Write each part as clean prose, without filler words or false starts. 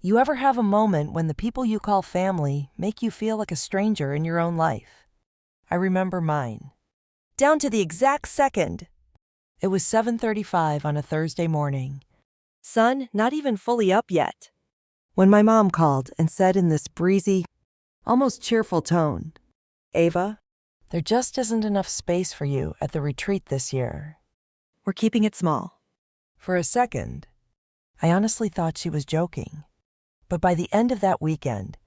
You ever have a moment when the people you call family make you feel like a stranger in your own life? I remember mine. Down to the exact second. It was 7:35 on a Thursday morning. Sun not even fully up yet, when my mom called and said in this breezy, almost cheerful tone, "Ava, there just isn't enough space for you at the retreat this year. We're keeping it small." For a second, I honestly thought she was joking. But by the end of that weekend,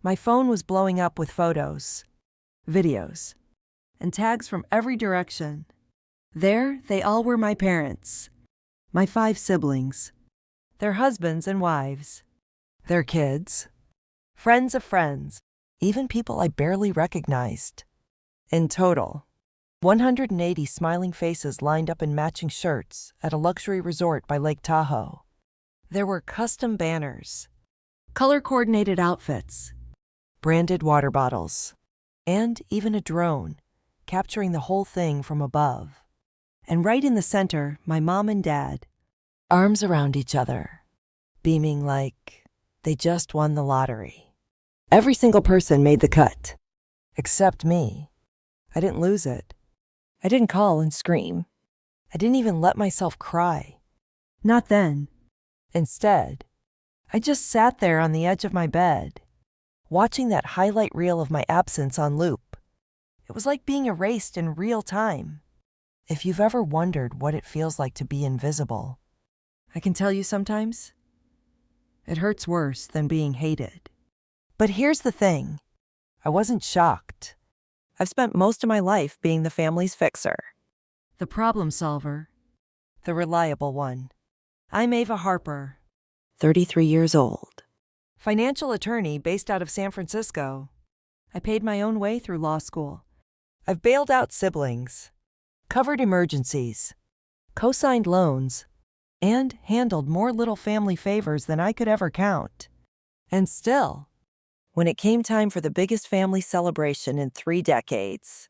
my phone was blowing up with photos, videos, and tags from every direction. There, they all were my parents, my 5 siblings, their husbands and wives, their kids, friends of friends, even people I barely recognized. In total, 180 smiling faces lined up in matching shirts at a luxury resort by Lake Tahoe. There were custom banners, color-coordinated outfits, branded water bottles, and even a drone capturing the whole thing from above. And right in the center, my mom and dad, arms around each other, beaming like they just won the lottery. Every single person made the cut, except me. I didn't lose it. I didn't call and scream. I didn't even let myself cry. Not then. Instead, I just sat there on the edge of my bed, watching that highlight reel of my absence on loop. It was like being erased in real time. If you've ever wondered what it feels like to be invisible, I can tell you sometimes, it hurts worse than being hated. But here's the thing. I wasn't shocked. I've spent most of my life being the family's fixer, the problem solver, the reliable one. I'm Ava Harper, 33 years old, financial attorney based out of San Francisco. I paid my own way through law school. I've bailed out siblings, covered emergencies, co-signed loans, and handled more little family favors than I could ever count. And still, when it came time for the biggest family celebration in 3 decades,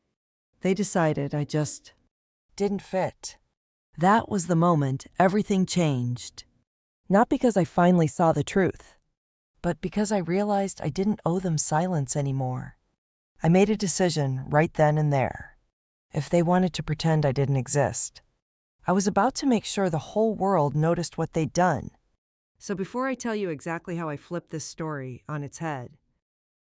they decided I just didn't fit. That was the moment everything changed. Not because I finally saw the truth, but because I realized I didn't owe them silence anymore. I made a decision right then and there. If they wanted to pretend I didn't exist, I was about to make sure the whole world noticed what they'd done. So before I tell you exactly how I flipped this story on its head,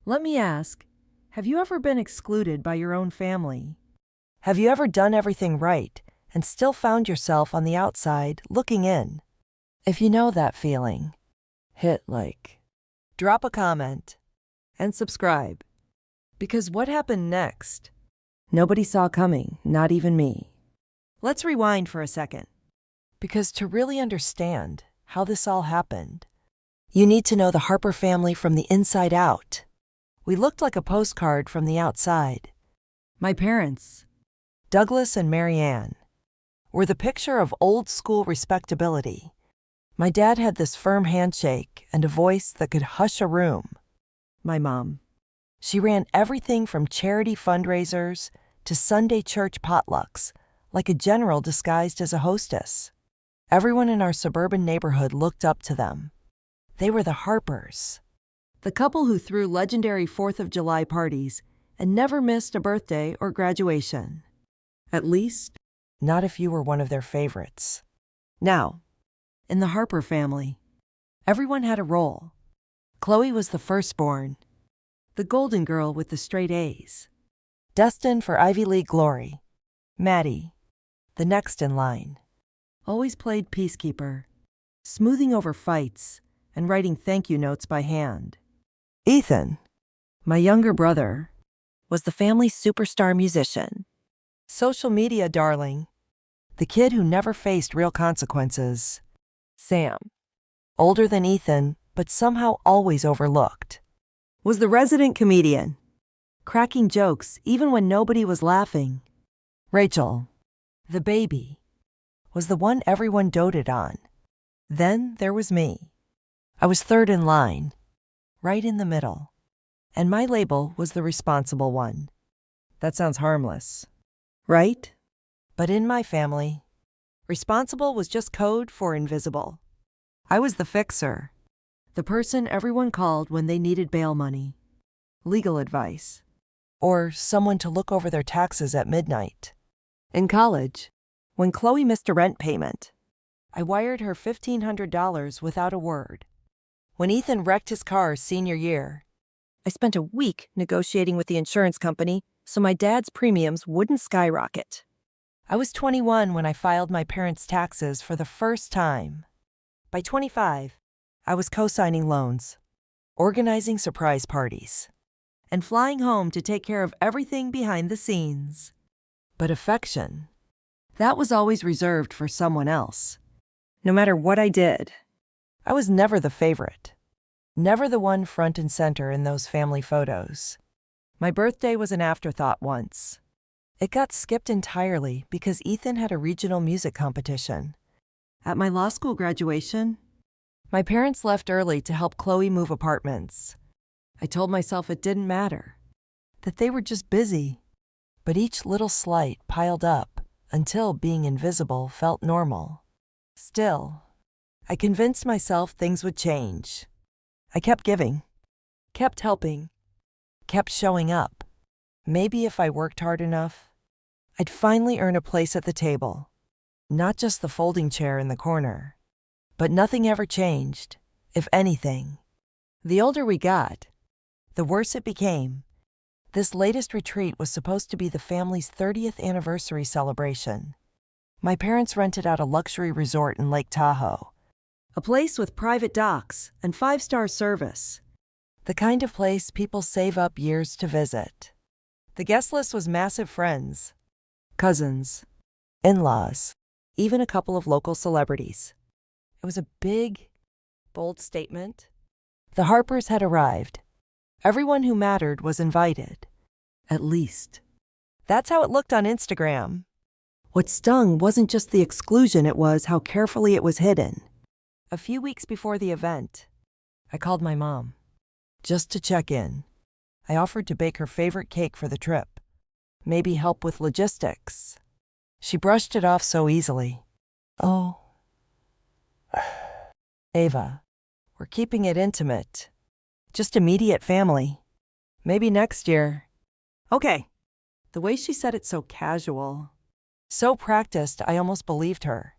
let me ask, have you ever been excluded by your own family? Have you ever done everything right and still found yourself on the outside looking in? If you know that feeling, hit like, drop a comment, and subscribe. Because what happened next, nobody saw coming, not even me. Let's rewind for a second. Because to really understand how this all happened, you need to know the Harper family from the inside out. We looked like a postcard from the outside. My parents, Douglas and Mary Ann, were the picture of old-school respectability. My dad had this firm handshake and a voice that could hush a room. My mom, she ran everything from charity fundraisers to Sunday church potlucks, like a general disguised as a hostess. Everyone in our suburban neighborhood looked up to them. They were the Harpers, the couple who threw legendary 4th of July parties and never missed a birthday or graduation. At least, not if you were one of their favorites. Now, in the Harper family, everyone had a role. Chloe was the firstborn, the golden girl with the straight A's, destined for Ivy League glory. Maddie, the next in line, always played peacekeeper, smoothing over fights and writing thank you notes by hand. Ethan, my younger brother, was the family's superstar musician, social media darling, the kid who never faced real consequences. Sam, older than Ethan, but somehow always overlooked, was the resident comedian, cracking jokes even when nobody was laughing. Rachel, the baby, was the one everyone doted on. Then there was me. I was third in line, right in the middle, and my label was the responsible one. That sounds harmless, right? But in my family, responsible was just code for invisible. I was the fixer, The person everyone called when they needed bail money, legal advice, or someone to look over their taxes at midnight. In college, when Chloe missed a rent payment, I wired her $1,500 without a word. When Ethan wrecked his car senior year, I spent a week negotiating with the insurance company so my dad's premiums wouldn't skyrocket. I was 21 when I filed my parents' taxes for the first time. By 25, I was co-signing loans, organizing surprise parties, and flying home to take care of everything behind the scenes. But affection, that was always reserved for someone else. No matter what I did, I was never the favorite. Never the one front and center in those family photos. My birthday was an afterthought once. It got skipped entirely because Ethan had a regional music competition. At my law school graduation, my parents left early to help Chloe move apartments. I told myself it didn't matter, that they were just busy. But each little slight piled up until being invisible felt normal. Still, I convinced myself things would change. I kept giving, kept helping, kept showing up. Maybe if I worked hard enough, I'd finally earn a place at the table. Not just the folding chair in the corner. But nothing ever changed, if anything. The older we got, the worse it became. This latest retreat was supposed to be the family's 30th anniversary celebration. My parents rented out a luxury resort in Lake Tahoe. A place with private docks and 5-star service. The kind of place people save up years to visit. The guest list was massive friends, cousins, in-laws, even a couple of local celebrities. It was a big, bold statement. The Harpers had arrived. Everyone who mattered was invited. At least. That's how it looked on Instagram. What stung wasn't just the exclusion, it was how carefully it was hidden. A few weeks before the event, I called my mom, just to check in. I offered to bake her favorite cake for the trip, maybe help with logistics. She brushed it off so easily. Oh, Ava, we're keeping it intimate. Just immediate family. Maybe next year. Okay. The way she said it so casual, so practiced, I almost believed her.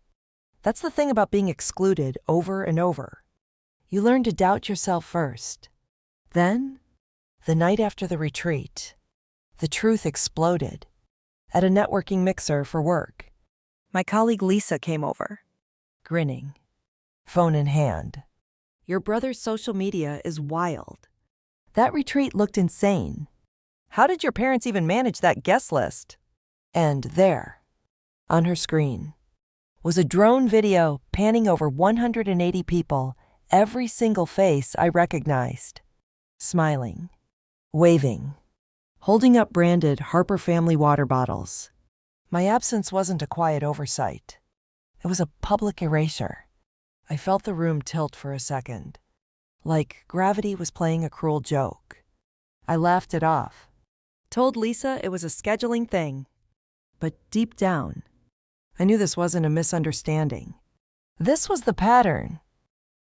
That's the thing about being excluded over and over. You learn to doubt yourself first. Then, the night after the retreat, the truth exploded. At a networking mixer for work, my colleague Lisa came over, grinning, phone in hand. Your brother's social media is wild. That retreat looked insane. How did your parents even manage that guest list? And there, on her screen, was a drone video panning over 180 people, every single face I recognized. Smiling, waving, holding up branded Harper family water bottles. My absence wasn't a quiet oversight. It was a public erasure. I felt the room tilt for a second, like gravity was playing a cruel joke. I laughed it off, told Lisa it was a scheduling thing. But deep down, I knew this wasn't a misunderstanding. This was the pattern,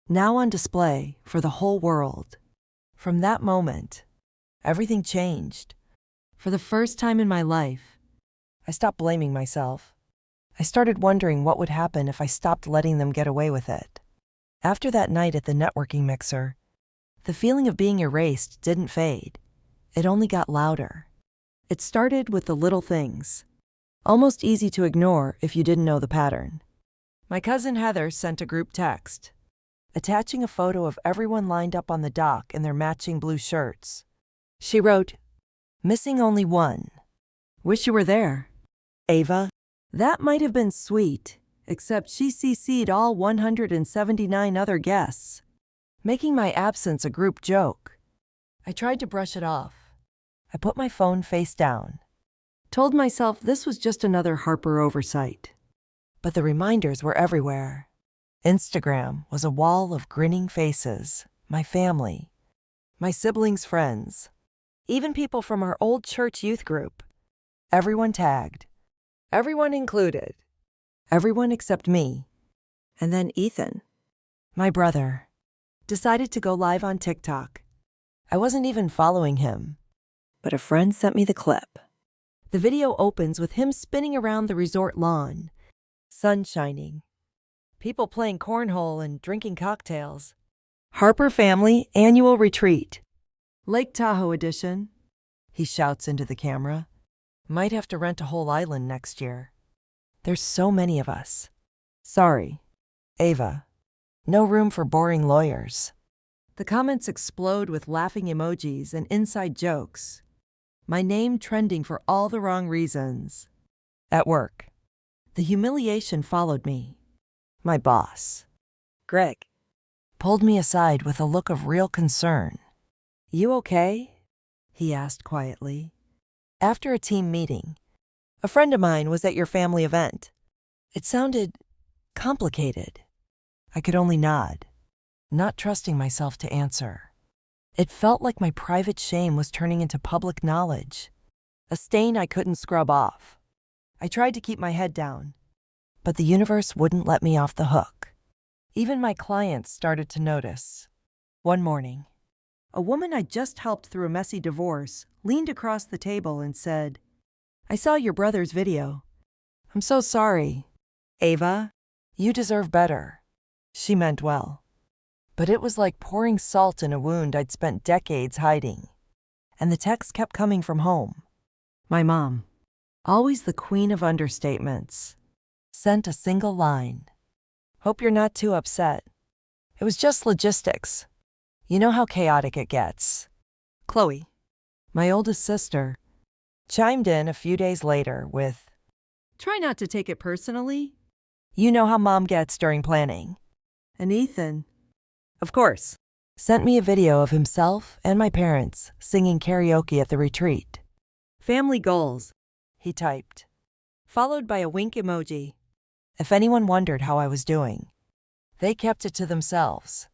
now on display for the whole world. From that moment, everything changed. For the first time in my life, I stopped blaming myself. I started wondering what would happen if I stopped letting them get away with it. After that night at the networking mixer, the feeling of being erased didn't fade. It only got louder. It started with the little things, almost easy to ignore if you didn't know the pattern. My cousin Heather sent a group text, attaching a photo of everyone lined up on the dock in their matching blue shirts. She wrote, "Missing only one. Wish you were there, Ava." That might have been sweet, except she CC'd all 179 other guests, making my absence a group joke. I tried to brush it off. I put my phone face down, told myself this was just another Harper oversight. But the reminders were everywhere. Instagram was a wall of grinning faces, my family, my siblings' friends, even people from our old church youth group. Everyone tagged. Everyone included. Everyone except me. And then Ethan, my brother. decided to go live on TikTok. I wasn't even following him, but a friend sent me the clip. The video opens with him spinning around the resort lawn, sun shining, people playing cornhole and drinking cocktails. Harper Family Annual Retreat. Lake Tahoe edition, he shouts into the camera. Might have to rent a whole island next year. There's so many of us. Sorry, Ava. No room for boring lawyers. The comments explode with laughing emojis and inside jokes. My name trending for all the wrong reasons. At work, the humiliation followed me. My boss, Greg, pulled me aside with a look of real concern. You okay? He asked quietly. After a team meeting, a friend of mine was at your family event. It sounded complicated. I could only nod, not trusting myself to answer. It felt like my private shame was turning into public knowledge, a stain I couldn't scrub off. I tried to keep my head down, but the universe wouldn't let me off the hook. Even my clients started to notice. One morning, a woman I just helped through a messy divorce leaned across the table and said, I saw your brother's video. I'm so sorry. Ava, you deserve better. She meant well. But it was like pouring salt in a wound I'd spent decades hiding. And the text kept coming from home. My mom, always the queen of understatements, sent a single line. Hope you're not too upset. It was just logistics. You know how chaotic it gets. Chloe, my oldest sister, chimed in a few days later with, try not to take it personally. You know how mom gets during planning. And Ethan, of course, sent me a video of himself and my parents singing karaoke at the retreat. Family goals, he typed, followed by a wink emoji. If anyone wondered how I was doing, they kept it to themselves.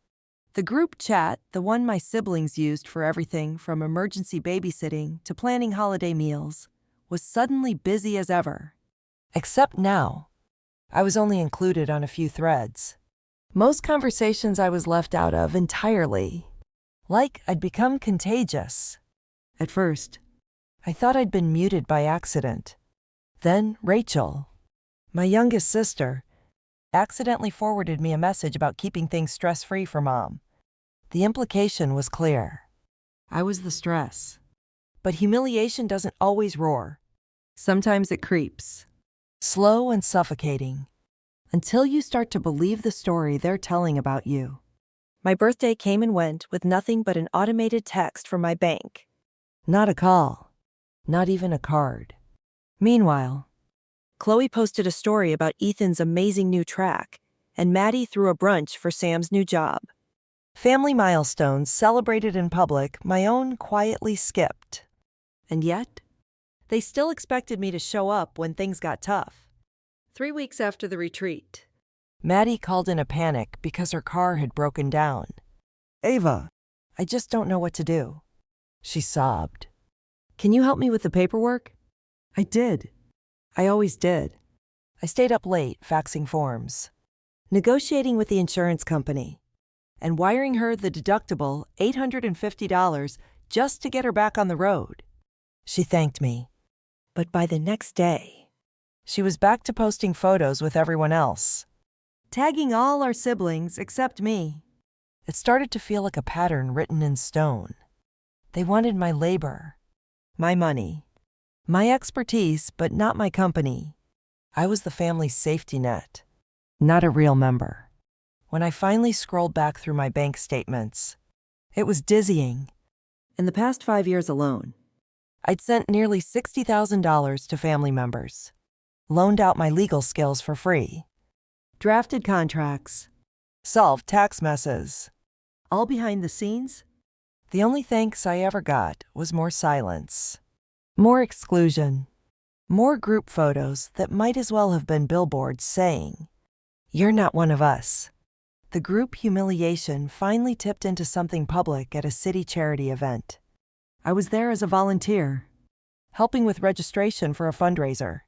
The group chat, the one my siblings used for everything from emergency babysitting to planning holiday meals, was suddenly busy as ever. Except now, I was only included on a few threads. Most conversations I was left out of entirely. Like I'd become contagious. At first, I thought I'd been muted by accident. Then Rachel, my youngest sister, accidentally forwarded me a message about keeping things stress-free for mom. The implication was clear. I was the stress. But humiliation doesn't always roar. Sometimes it creeps. Slow and suffocating. Until you start to believe the story they're telling about you. My birthday came and went with nothing but an automated text from my bank. Not a call. Not even a card. Meanwhile, Chloe posted a story about Ethan's amazing new track, and Maddie threw a brunch for Sam's new job. Family milestones celebrated in public, my own quietly skipped. And yet, they still expected me to show up when things got tough. 3 weeks after the retreat, Maddie called in a panic because her car had broken down. Ava, I just don't know what to do. She sobbed. Can you help me with the paperwork? I did. I always did. I stayed up late faxing forms, negotiating with the insurance company, and wiring her the deductible $850 just to get her back on the road. She thanked me. But by the next day, she was back to posting photos with everyone else, tagging all our siblings except me. It started to feel like a pattern written in stone. They wanted my labor, my money, my expertise, but not my company. I was the family's safety net, not a real member. When I finally scrolled back through my bank statements, it was dizzying. In the past 5 years alone, I'd sent nearly $60,000 to family members, loaned out my legal skills for free, drafted contracts, solved tax messes, all behind the scenes. The only thanks I ever got was more silence, more exclusion, more group photos that might as well have been billboards saying, "You're not one of us." The group humiliation finally tipped into something public at a city charity event. I was there as a volunteer, helping with registration for a fundraiser.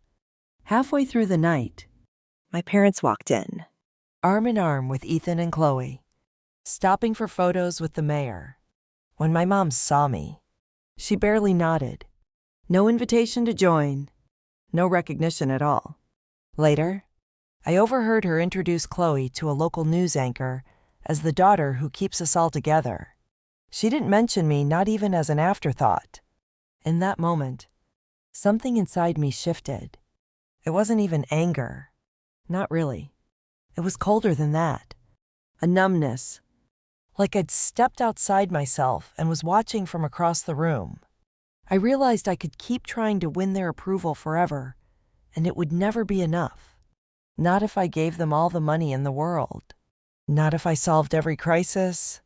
Halfway through the night, my parents walked in, arm in arm with Ethan and Chloe. stopping for photos with the mayor. When my mom saw me, she barely nodded. No invitation to join, no recognition at all. Later, I overheard her introduce Chloe to a local news anchor as the daughter who keeps us all together. She didn't mention me, not even as an afterthought. In that moment, something inside me shifted. It wasn't even anger. Not really. It was colder than that. A numbness. Like I'd stepped outside myself and was watching from across the room. I realized I could keep trying to win their approval forever, and it would never be enough. Not if I gave them all the money in the world. Not if I solved every crisis.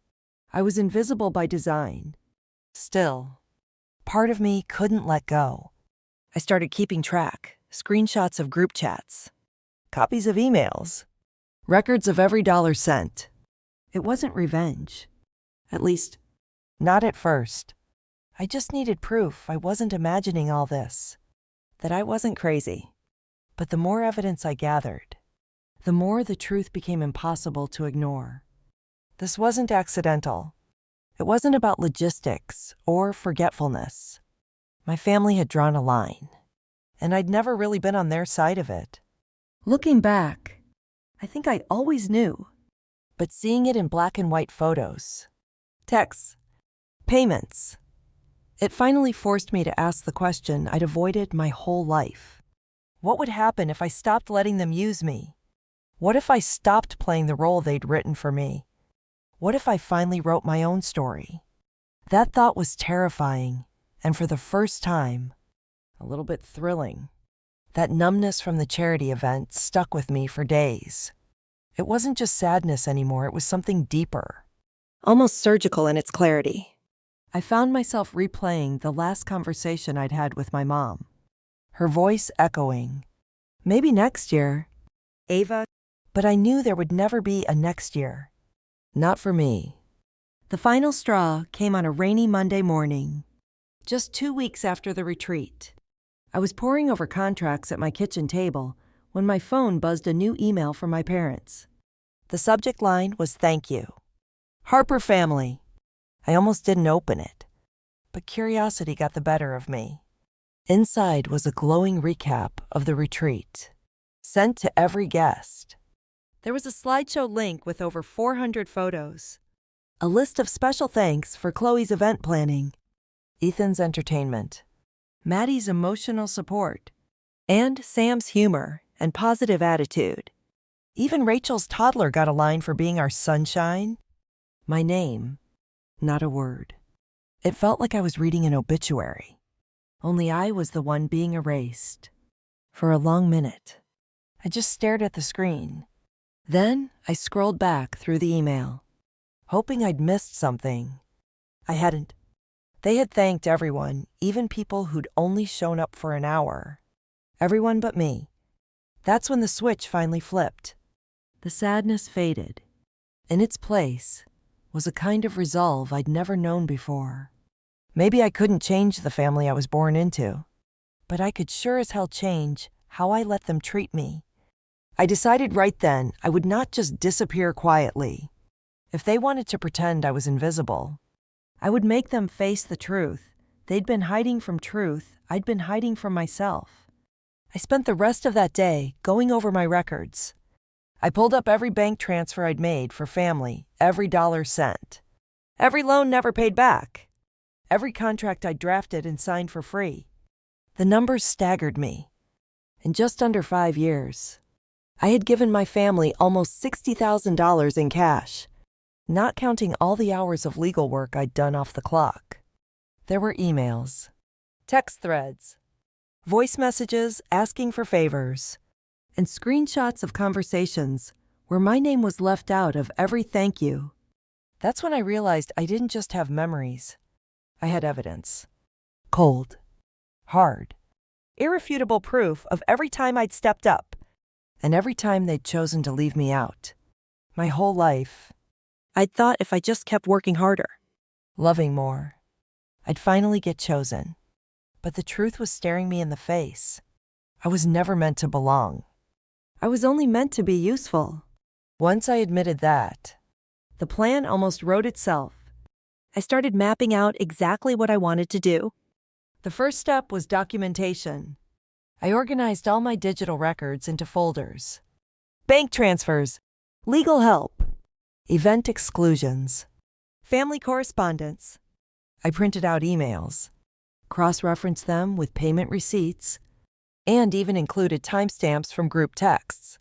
I was invisible by design. Still, part of me couldn't let go. I started keeping track, screenshots of group chats, copies of emails, records of every dollar sent. It wasn't revenge. At least, not at first. I just needed proof I wasn't imagining all this, that I wasn't crazy. But the more evidence I gathered, the more the truth became impossible to ignore. This wasn't accidental. It wasn't about logistics or forgetfulness. My family had drawn a line, and I'd never really been on their side of it. Looking back, I think I always knew, but seeing it in black and white photos, texts, payments, it finally forced me to ask the question I'd avoided my whole life. What would happen if I stopped letting them use me? What if I stopped playing the role they'd written for me? What if I finally wrote my own story? That thought was terrifying, and for the first time, a little bit thrilling. That numbness from the charity event stuck with me for days. It wasn't just sadness anymore, it was something deeper, almost surgical in its clarity. I found myself replaying the last conversation I'd had with my mom. Her voice echoing, maybe next year, Ava, but I knew there would never be a next year. Not for me. The final straw came on a rainy Monday morning, just 2 weeks after the retreat. I was poring over contracts at my kitchen table when my phone buzzed a new email from my parents. The subject line was "Thank you. Harper family." I almost didn't open it, but curiosity got the better of me. Inside was a glowing recap of the retreat, sent to every guest. There was a slideshow link with over 400 photos, a list of special thanks for Chloe's event planning, Ethan's entertainment, Maddie's emotional support, and Sam's humor and positive attitude. Even Rachel's toddler got a line for being our sunshine. My name, not a word. It felt like I was reading an obituary, only I was the one being erased. For a long minute, I just stared at the screen. Then I scrolled back through the email, hoping I'd missed something. I hadn't. They had thanked everyone, even people who'd only shown up for an hour. Everyone but me. That's when the switch finally flipped. The sadness faded. In its place was a kind of resolve I'd never known before. Maybe I couldn't change the family I was born into, but I could sure as hell change how I let them treat me. I decided right then I would not just disappear quietly. If they wanted to pretend I was invisible, I would make them face the truth. They'd been hiding from truth, I'd been hiding from myself. I spent the rest of that day going over my records. I pulled up every bank transfer I'd made for family, every dollar sent, every loan never paid back, every contract I'd drafted and signed for free. The numbers staggered me. In just under 5 years, I had given my family almost $60,000 in cash, not counting all the hours of legal work I'd done off the clock. There were emails, text threads, voice messages asking for favors, and screenshots of conversations where my name was left out of every thank you. That's when I realized I didn't just have memories. I had evidence. Cold, hard, irrefutable proof of every time I'd stepped up, and every time they'd chosen to leave me out. My whole life, I'd thought if I just kept working harder, loving more, I'd finally get chosen. But the truth was staring me in the face. I was never meant to belong. I was only meant to be useful. Once I admitted that, The plan almost wrote itself. I started mapping out exactly what I wanted to do. The first step was documentation. I organized all my digital records into folders. Bank transfers, legal help, event exclusions, family correspondence. I printed out emails, cross-referenced them with payment receipts, and even included timestamps from group texts.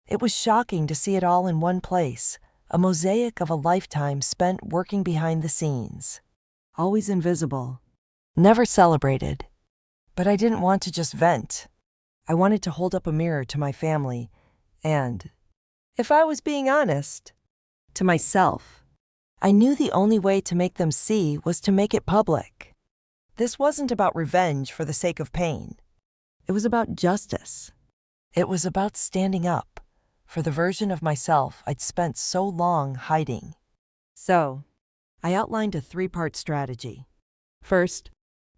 It was shocking to see it all in one place, a mosaic of a lifetime spent working behind the scenes. Always invisible, never celebrated. But I didn't want to just vent. I wanted to hold up a mirror to my family and, if I was being honest, to myself. I knew the only way to make them see was to make it public. This wasn't about revenge for the sake of pain. It was about justice. It was about standing up for the version of myself I'd spent so long hiding. So, I outlined a 3-part strategy. First,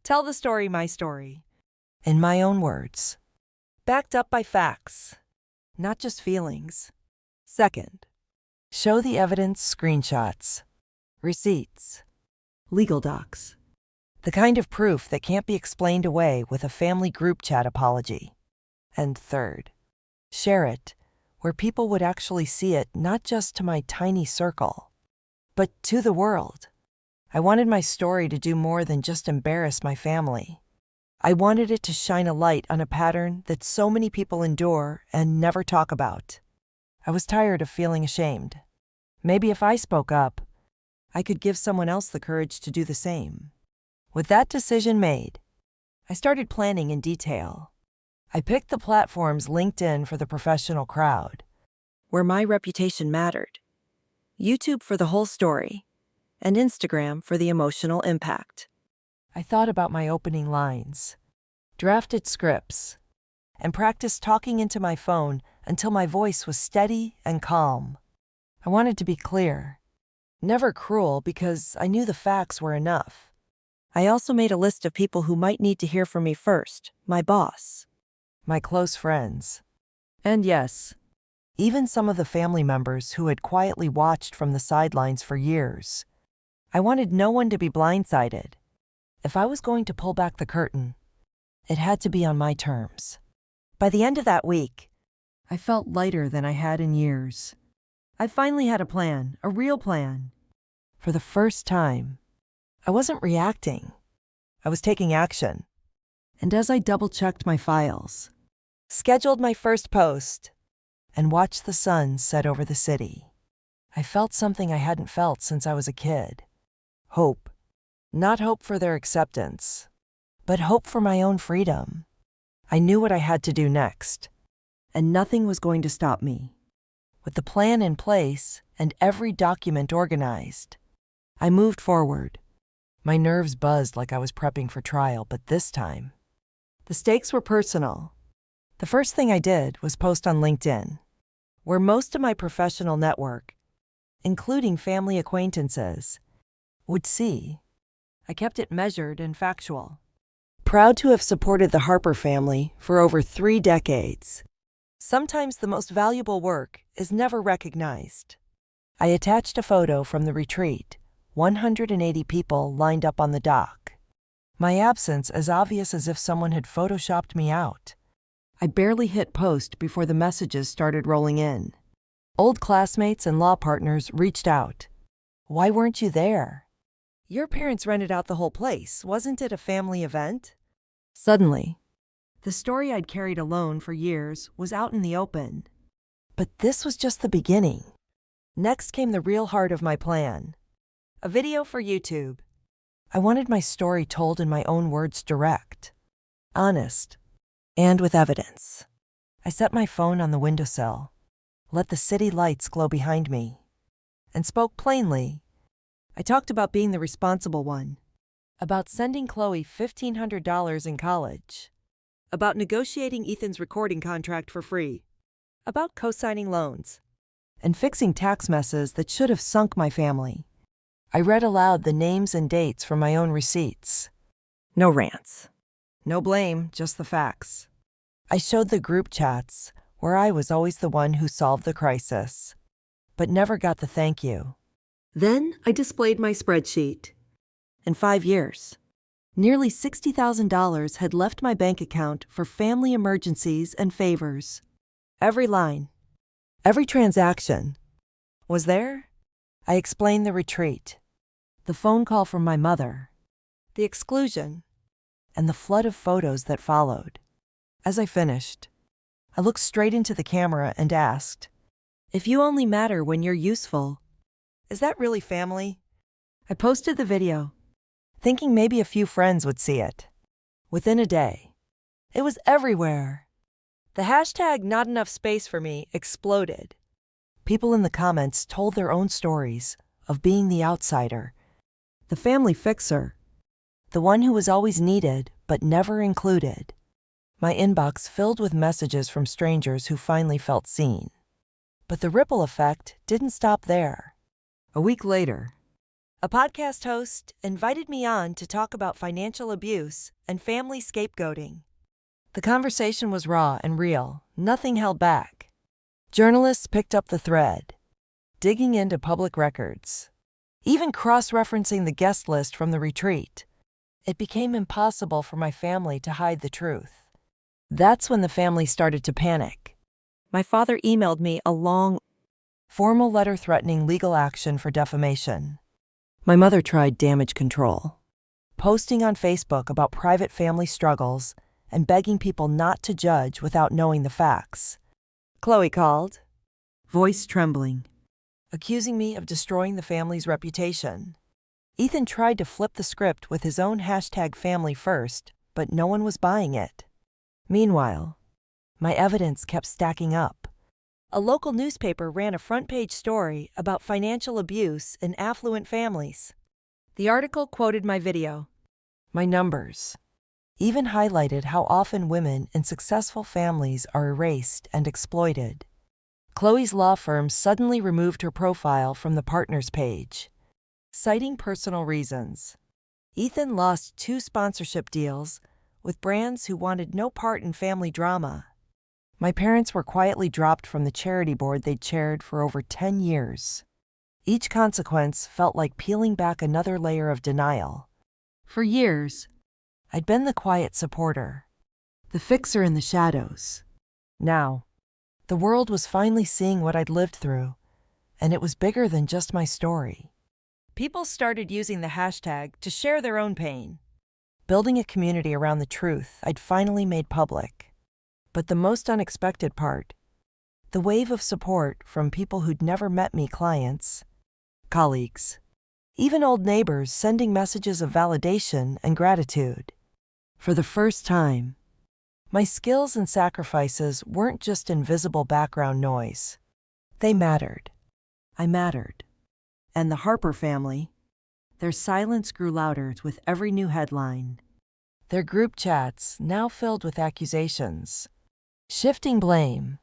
tell the story my story, in my own words, backed up by facts, not just feelings. Second, show the evidence, screenshots, receipts, legal docs, the kind of proof that can't be explained away with a family group chat apology. And third, share it where people would actually see it, not just to my tiny circle, but to the world. I wanted my story to do more than just embarrass my family. I wanted it to shine a light on a pattern that so many people endure and never talk about. I was tired of feeling ashamed. Maybe if I spoke up, I could give someone else the courage to do the same. With that decision made, I started planning in detail. I picked the platforms LinkedIn for the professional crowd, where my reputation mattered, YouTube for the whole story, and Instagram for the emotional impact. I thought about my opening lines, drafted scripts, and practiced talking into my phone until my voice was steady and calm. I wanted to be clear, never cruel, because I knew the facts were enough. I also made a list of people who might need to hear from me first: my boss, my close friends, and yes, even some of the family members who had quietly watched from the sidelines for years. I wanted no one to be blindsided. If I was going to pull back the curtain, it had to be on my terms. By the end of that week, I felt lighter than I had in years. I finally had a plan, a real plan. For the first time, I wasn't reacting. I was taking action. And as I double-checked my files, scheduled my first post, and watched the sun set over the city, I felt something I hadn't felt since I was a kid. Hope. Not hope for their acceptance, but hope for my own freedom. I knew what I had to do next, and nothing was going to stop me. With the plan in place and every document organized, I moved forward. My nerves buzzed like I was prepping for trial, but this time, the stakes were personal. The first thing I did was post on LinkedIn, where most of my professional network, including family acquaintances, would see. I kept it measured and factual. Proud to have supported the Harper family for over 3 decades. Sometimes the most valuable work is never recognized. I attached a photo from the retreat, 180 people lined up on the dock. My absence as obvious as if someone had photoshopped me out. I barely hit post before the messages started rolling in. Old classmates and law partners reached out. Why weren't you there? Your parents rented out the whole place. Wasn't it a family event? Suddenly, the story I'd carried alone for years was out in the open. But this was just the beginning. Next came the real heart of my plan. A video for YouTube. I wanted my story told in my own words, direct, honest, and with evidence. I set my phone on the windowsill, let the city lights glow behind me, and spoke plainly. I talked about being the responsible one, about sending Chloe $1,500 in college, about negotiating Ethan's recording contract for free, about co-signing loans, and fixing tax messes that should have sunk my family. I read aloud the names and dates from my own receipts. No rants. No blame, just the facts. I showed the group chats where I was always the one who solved the crisis, but never got the thank you. Then I displayed my spreadsheet. In 5 years, nearly $60,000 had left my bank account for family emergencies and favors. Every line, every transaction was there. I explained the retreat, the phone call from my mother, the exclusion, and the flood of photos that followed. As I finished, I looked straight into the camera and asked, "If you only matter when you're useful, is that really family?" I posted the video, thinking maybe a few friends would see it. Within a day, it was everywhere. The hashtag "not enough space for me" exploded. People in the comments told their own stories of being the outsider, the family fixer, the one who was always needed but never included. My inbox filled with messages from strangers who finally felt seen. But the ripple effect didn't stop there. A week later, a podcast host invited me on to talk about financial abuse and family scapegoating. The conversation was raw and real, nothing held back. Journalists picked up the thread, digging into public records, even cross-referencing the guest list from the retreat. It became impossible for my family to hide the truth. That's when the family started to panic. My father emailed me a long, formal letter threatening legal action for defamation. My mother tried damage control, posting on Facebook about private family struggles and begging people not to judge without knowing the facts. Chloe called, voice trembling, accusing me of destroying the family's reputation. Ethan tried to flip the script with his own hashtag family first, but no one was buying it. Meanwhile, my evidence kept stacking up. A local newspaper ran a front-page story about financial abuse in affluent families. The article quoted my video, my numbers, even highlighted how often women in successful families are erased and exploited. Chloe's law firm suddenly removed her profile from the partners page, citing personal reasons. Ethan lost 2 sponsorship deals with brands who wanted no part in family drama. My parents were quietly dropped from the charity board they'd chaired for over 10 years. Each consequence felt like peeling back another layer of denial. For years, I'd been the quiet supporter, the fixer in the shadows. Now, the world was finally seeing what I'd lived through, and it was bigger than just my story. People started using the hashtag to share their own pain, building a community around the truth I'd finally made public. But the most unexpected part, the wave of support from people who'd never met me, clients, colleagues, even old neighbors sending messages of validation and gratitude. For the first time, my skills and sacrifices weren't just invisible background noise. They mattered. I mattered. And the Harper family, their silence grew louder with every new headline. Their group chats now filled with accusations, shifting blame,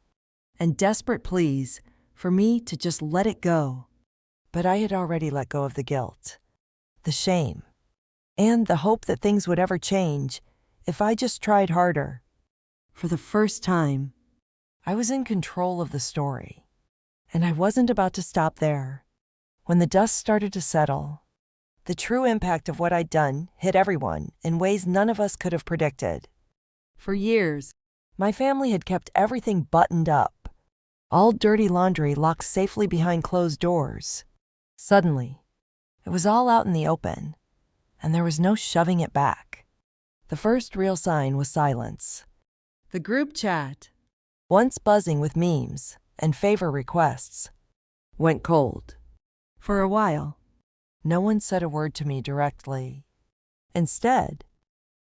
and desperate pleas for me to just let it go. But I had already let go of the guilt, the shame, and the hope that things would ever change if I just tried harder. For the first time, I was in control of the story, and I wasn't about to stop there. When the dust started to settle, the true impact of what I'd done hit everyone in ways none of us could have predicted. For years, my family had kept everything buttoned up, all dirty laundry locked safely behind closed doors. Suddenly, it was all out in the open, and there was no shoving it back. The first real sign was silence. The group chat, once buzzing with memes and favor requests, went cold. For a while, no one said a word to me directly. Instead,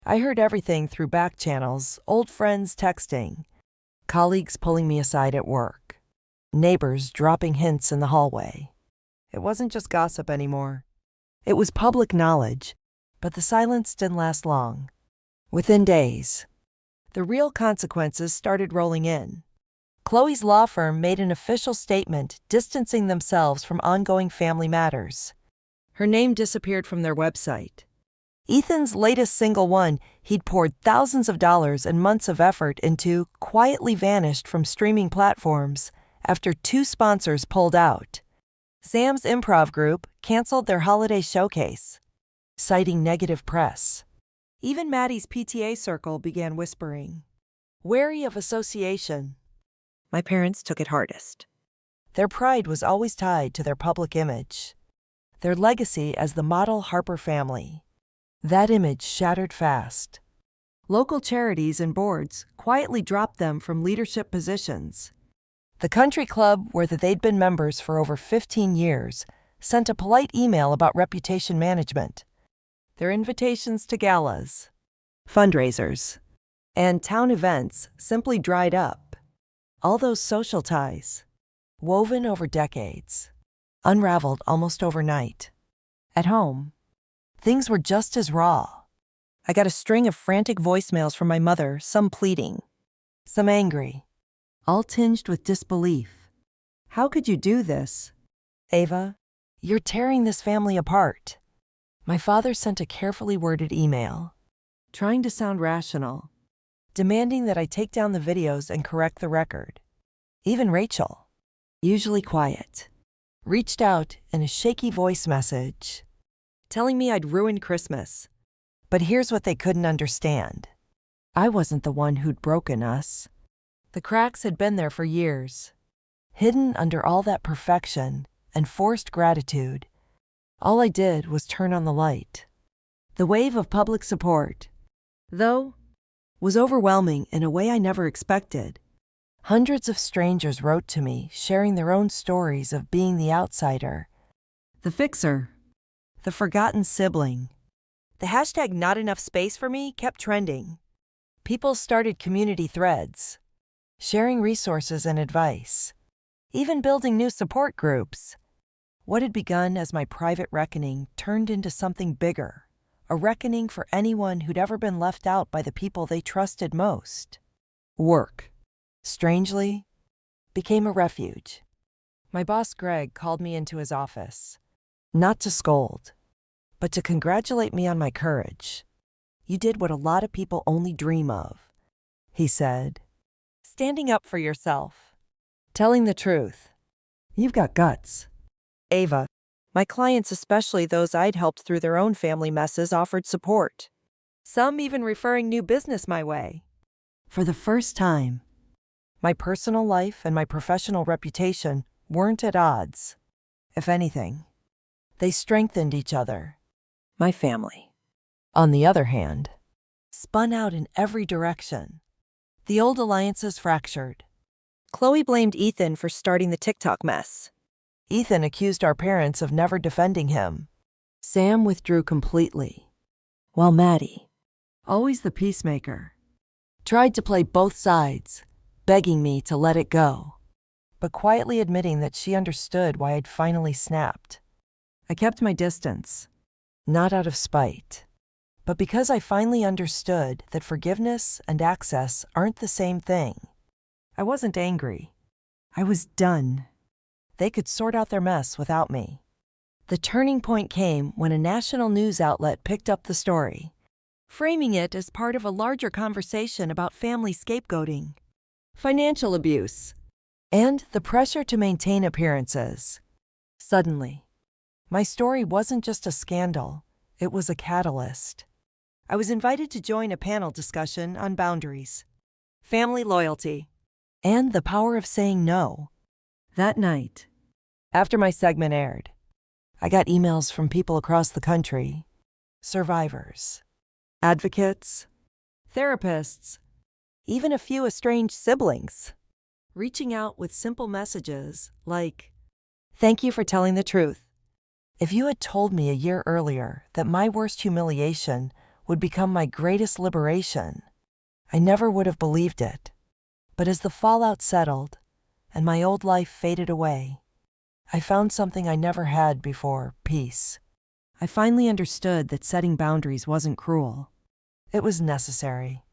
I heard everything through back channels, old friends texting, colleagues pulling me aside at work, neighbors dropping hints in the hallway. It wasn't just gossip anymore. It was public knowledge, but the silence didn't last long. Within days, the real consequences started rolling in. Chloe's law firm made an official statement distancing themselves from ongoing family matters. Her name disappeared from their website. Ethan's latest single one he'd poured thousands of dollars and months of effort into quietly vanished from streaming platforms after 2 sponsors pulled out. Sam's improv group canceled their holiday showcase, citing negative press. Even Maddie's PTA circle began whispering, wary of association. My parents took it hardest. Their pride was always tied to their public image, their legacy as the model Harper family. That image shattered fast. Local charities and boards quietly dropped them from leadership positions. The country club, where they'd been members for over 15 years, sent a polite email about reputation management. Their invitations to galas, fundraisers, and town events simply dried up. All those social ties, woven over decades, unraveled almost overnight. At home, things were just as raw. I got a string of frantic voicemails from my mother, some pleading, some angry, all tinged with disbelief. How could you do this, Ava? You're tearing this family apart. My father sent a carefully worded email, trying to sound rational, demanding that I take down the videos and correct the record. Even Rachel, usually quiet, reached out in a shaky voice message, telling me I'd ruined Christmas. But here's what they couldn't understand. I wasn't the one who'd broken us. The cracks had been there for years, hidden under all that perfection and forced gratitude. All I did was turn on the light. The wave of public support, though, was overwhelming in a way I never expected. Hundreds of strangers wrote to me, sharing their own stories of being the outsider, the fixer, the forgotten sibling. The hashtag "not enough space for me" kept trending. People started community threads, sharing resources and advice, even building new support groups. What had begun as my private reckoning turned into something bigger, a reckoning for anyone who'd ever been left out by the people they trusted most. Work, strangely, became a refuge. My boss Greg called me into his office, not to scold, but to congratulate me on my courage. You did what a lot of people only dream of, he said. Standing up for yourself. Telling the truth. You've got guts. Ava, my clients, especially those I'd helped through their own family messes, offered support. Some even referring new business my way. For the first time, my personal life and my professional reputation weren't at odds. If anything, they strengthened each other. My family, on the other hand, spun out in every direction. The old alliances fractured. Chloe blamed Ethan for starting the TikTok mess. Ethan accused our parents of never defending him. Sam withdrew completely, while Maddie, always the peacemaker, tried to play both sides, begging me to let it go, but quietly admitting that she understood why I'd finally snapped. I kept my distance, not out of spite, but because I finally understood that forgiveness and access aren't the same thing. I wasn't angry. I was done. They could sort out their mess without me. The turning point came when a national news outlet picked up the story, framing it as part of a larger conversation about family scapegoating, financial abuse, and the pressure to maintain appearances. Suddenly, my story wasn't just a scandal, it was a catalyst. I was invited to join a panel discussion on boundaries, family loyalty, and the power of saying no. That night, after my segment aired, I got emails from people across the country, survivors, advocates, therapists, even a few estranged siblings, reaching out with simple messages like, "Thank you for telling the truth. If you had told me a year earlier that my worst humiliation would become my greatest liberation, I never would have believed it." But as the fallout settled and my old life faded away, I found something I never had before: peace. I finally understood that setting boundaries wasn't cruel. It was necessary.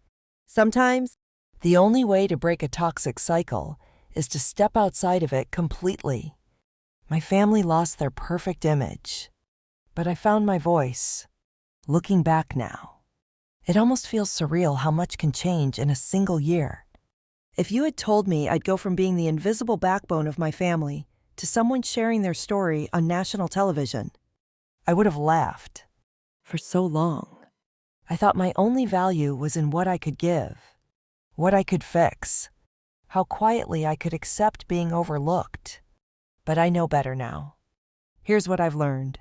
Sometimes, the only way to break a toxic cycle is to step outside of it completely. My family lost their perfect image, but I found my voice. Looking back now, it almost feels surreal how much can change in a single year. If you had told me I'd go from being the invisible backbone of my family to someone sharing their story on national television. I would have laughed. For so long, I thought my only value was in what I could give, what I could fix, how quietly I could accept being overlooked. But I know better now. Here's what I've learned.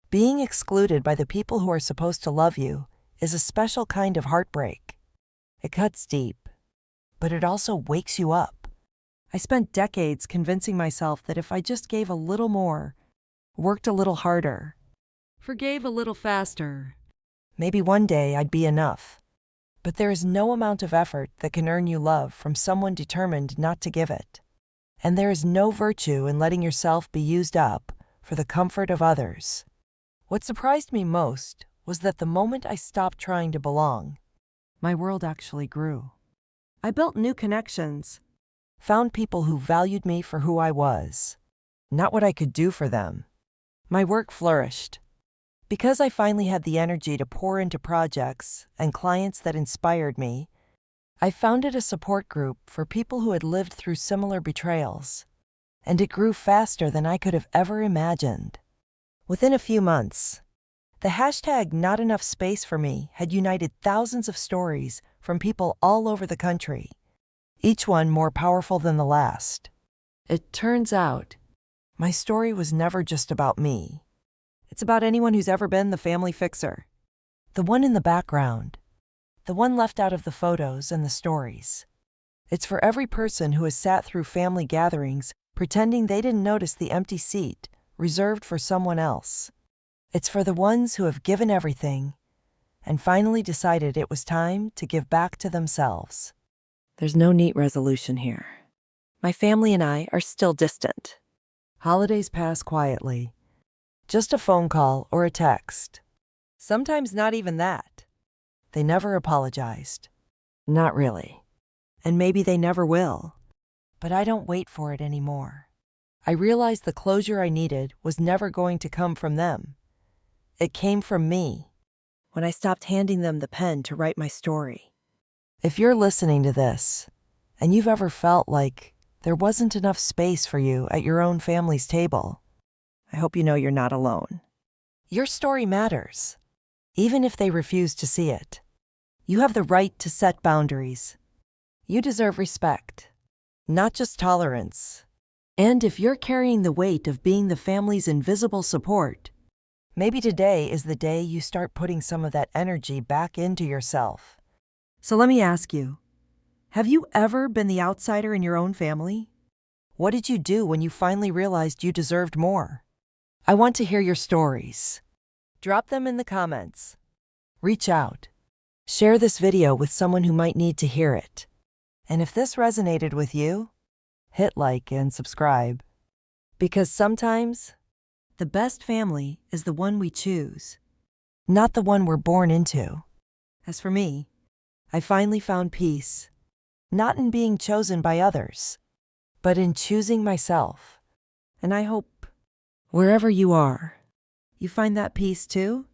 Being excluded by the people who are supposed to love you is a special kind of heartbreak. It cuts deep, but it also wakes you up. I spent decades convincing myself that if I just gave a little more, worked a little harder, forgave a little faster, maybe one day I'd be enough. But there is no amount of effort that can earn you love from someone determined not to give it. And there is no virtue in letting yourself be used up for the comfort of others. What surprised me most was that the moment I stopped trying to belong, my world actually grew. I built new connections, found people who valued me for who I was, not what I could do for them. My work flourished. Because I finally had the energy to pour into projects and clients that inspired me, I founded a support group for people who had lived through similar betrayals, and it grew faster than I could have ever imagined. Within a few months, the hashtag Not Enough Space for Me had united thousands of stories from people all over the country, each one more powerful than the last. It turns out, my story was never just about me. It's about anyone who's ever been the family fixer. The one in the background. The one left out of the photos and the stories. It's for every person who has sat through family gatherings pretending they didn't notice the empty seat reserved for someone else. It's for the ones who have given everything and finally decided it was time to give back to themselves. There's no neat resolution here. My family and I are still distant. Holidays pass quietly. Just a phone call or a text. Sometimes not even that. They never apologized. Not really. And maybe they never will. But I don't wait for it anymore. I realized the closure I needed was never going to come from them. It came from me, when I stopped handing them the pen to write my story. If you're listening to this, and you've ever felt like there wasn't enough space for you at your own family's table, I hope you know you're not alone. Your story matters, even if they refuse to see it. You have the right to set boundaries. You deserve respect, not just tolerance. And if you're carrying the weight of being the family's invisible support, maybe today is the day you start putting some of that energy back into yourself. So let me ask you, have you ever been the outsider in your own family? What did you do when you finally realized you deserved more? I want to hear your stories. Drop them in the comments. Reach out. Share this video with someone who might need to hear it. And if this resonated with you, hit like and subscribe. Because sometimes, the best family is the one we choose, not the one we're born into. As for me, I finally found peace, not in being chosen by others, but in choosing myself. And I hope, wherever you are, you find that peace too.